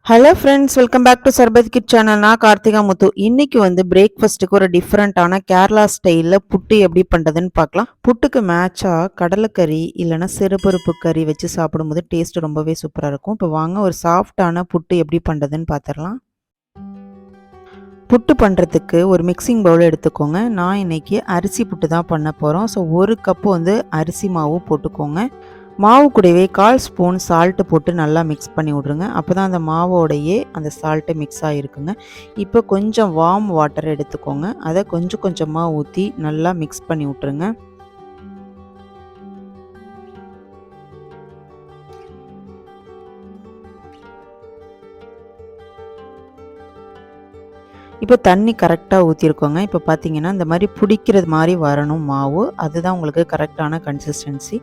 Hello friends, welcome back to Sarbath kid channel. நான் கார்த்திகா முத்து. இன்னைக்கு பிரேக்ஃபாஸ்ட்டுக்கு ஒரு டிஃப்ரெண்ட்டான கேரளா ஸ்டைலில் புட்டு எப்படி பண்ணுறதுன்னு பார்க்கலாம். புட்டுக்கு மேட்சாக கடலைக்கறி இல்லைன்னா சிறுபருப்பு கறி வச்சு சாப்பிடும்போது டேஸ்ட் ரொம்பவே சூப்பராக இருக்கும். இப்போ வாங்க ஒரு சாஃப்டான புட்டு எப்படி பண்ணுறதுன்னு பார்த்துடலாம். புட்டு பண்ணுறதுக்கு ஒரு மிக்சிங் பவுல் எடுத்துக்கோங்க. நான் இன்னைக்கு அரிசி புட்டு தான் பண்ண போகிறோம். ஸோ ஒரு கப்பு அரிசி மாவு போட்டுக்கோங்க. மாவு கூடவே 1/4 ஸ்பூன் சால்ட்டு போட்டு நல்லா மிக்ஸ் பண்ணி விட்ருங்க. அப்போ தான் அந்த மாவோடையே அந்த சால்ட்டு மிக்ஸ் ஆகிருக்குங்க. இப்போ கொஞ்சம் வார்ம் வாட்டர் எடுத்துக்கோங்க. அதை கொஞ்சம் கொஞ்சமாக ஊற்றி நல்லா மிக்ஸ் பண்ணி விட்ருங்க. இப்போ தண்ணி கரெக்டாக ஊற்றிருக்கோங்க. இப்போ பார்த்தீங்கன்னா இந்த மாதிரி பிடிக்கிறது மாதிரி வரணும் மாவு. அதுதான் உங்களுக்கு கரெக்டான கன்சிஸ்டன்சி.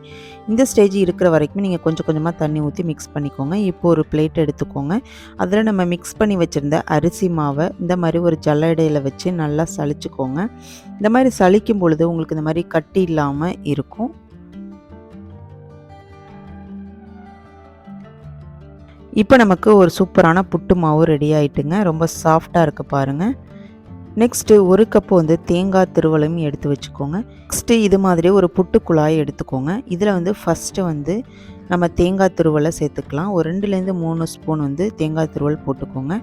இந்த ஸ்டேஜ் இருக்கிற வரைக்கும் நீங்கள் கொஞ்சம் கொஞ்சமாக தண்ணி ஊற்றி மிக்ஸ் பண்ணிக்கோங்க. இப்போ ஒரு பிளேட் எடுத்துக்கோங்க. அதில் நம்ம மிக்ஸ் பண்ணி வச்சுருந்த அரிசி மாவை இந்த மாதிரி ஒரு ஜல்லடையில் வச்சு நல்லா சலிச்சுக்கோங்க. இந்த மாதிரி சலிக்கும் பொழுது உங்களுக்கு இந்த மாதிரி கட்டி இல்லாமல் இருக்கும். இப்போ நமக்கு ஒரு சூப்பரான புட்டு மாவு ரெடி ஆகிட்டுங்க. ரொம்ப சாஃப்டாக இருக்குது பாருங்கள். நெக்ஸ்ட்டு ஒரு கப்பு தேங்காய் துருவலையும் எடுத்து வச்சுக்கோங்க. நெக்ஸ்ட்டு இது மாதிரி ஒரு புட்டு குழாய் எடுத்துக்கோங்க. இதில் ஃபஸ்ட்டு நம்ம தேங்காய் துருவலை சேர்த்துக்கலாம். ஒரு 2லேருந்து 3 ஸ்பூன் தேங்காய் துருவல் போட்டுக்கோங்க.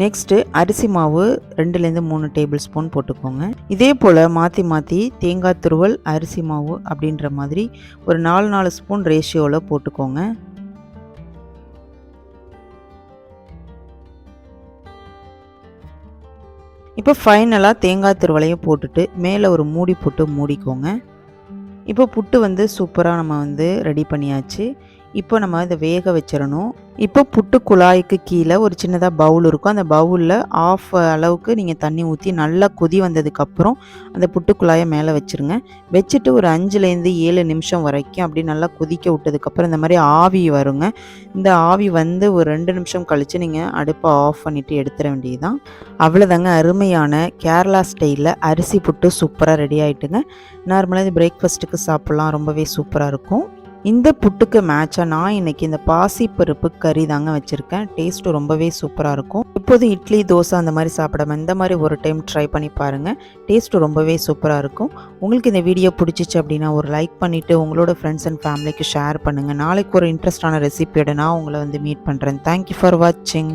நெக்ஸ்ட்டு அரிசி மாவு 2லேருந்து 3 டேபிள் ஸ்பூன் போட்டுக்கோங்க. இதே போல் மாற்றி மாற்றி தேங்காய் துருவல் அரிசி மாவு அப்படின்ற மாதிரி ஒரு 4 ஸ்பூன் ரேஷியோவில் போட்டுக்கோங்க. இப்போ ஃபைனலாக தேங்காய் துருவலையும் போட்டுட்டு மேலே ஒரு மூடி போட்டு மூடிக்கோங்க. இப்போ புட்டு சூப்பராக நம்ம ரெடி பண்ணியாச்சு. இப்போ நம்ம இதை வேக வச்சிடணும். இப்போ புட்டு குழாய்க்கு கீழே ஒரு சின்னதாக பவுல் இருக்கும். அந்த பவுலில் ஆஃப் அளவுக்கு நீங்கள் தண்ணி ஊற்றி நல்லா கொதி வந்ததுக்கப்புறம் அந்த புட்டு குழாயை மேலே வச்சுருங்க. வச்சுட்டு ஒரு 5லேருந்து 7 நிமிஷம் வரைக்கும் அப்படி நல்லா கொதிக்க விட்டதுக்கப்புறம் இந்த மாதிரி ஆவி வருங்க. இந்த ஆவி ஒரு 2 நிமிஷம் கழித்து நீங்கள் அடுப்பை ஆஃப் பண்ணிவிட்டு எடுத்துட வேண்டியதுதான். அவ்வளோதாங்க, அருமையான கேரளா ஸ்டைலில் அரிசி புட்டு சூப்பராக ரெடி ஆகிட்டுங்க. நார்மலாக இது பிரேக்ஃபாஸ்ட்டுக்கு சாப்பிட்லாம், ரொம்பவே சூப்பராக இருக்கும். இந்த புட்டுக்கு மேட்சாக நான் இன்றைக்கி இந்த பாசிப்பருப்பு கறி தாங்க வச்சுருக்கேன். டேஸ்ட்டு ரொம்பவே சூப்பராக இருக்கும். எப்போதும் இட்லி தோசை அந்த மாதிரி சாப்பிடாம இந்த மாதிரி ஒரு டைம் ட்ரை பண்ணி பாருங்கள். டேஸ்ட்டு ரொம்பவே சூப்பராக இருக்கும். உங்களுக்கு இந்த வீடியோ பிடிச்சிச்சு அப்படின்னா ஒரு லைக் பண்ணிவிட்டு உங்களோட ஃப்ரெண்ட்ஸ் அண்ட் ஃபேமிலிக்கு ஷேர் பண்ணுங்கள். நாளைக்கு ஒரு இன்ட்ரெஸ்டான ரெசிபியோட நான் உங்களை மீட் பண்ணுறேன். தேங்க்யூ ஃபார் வாட்சிங்.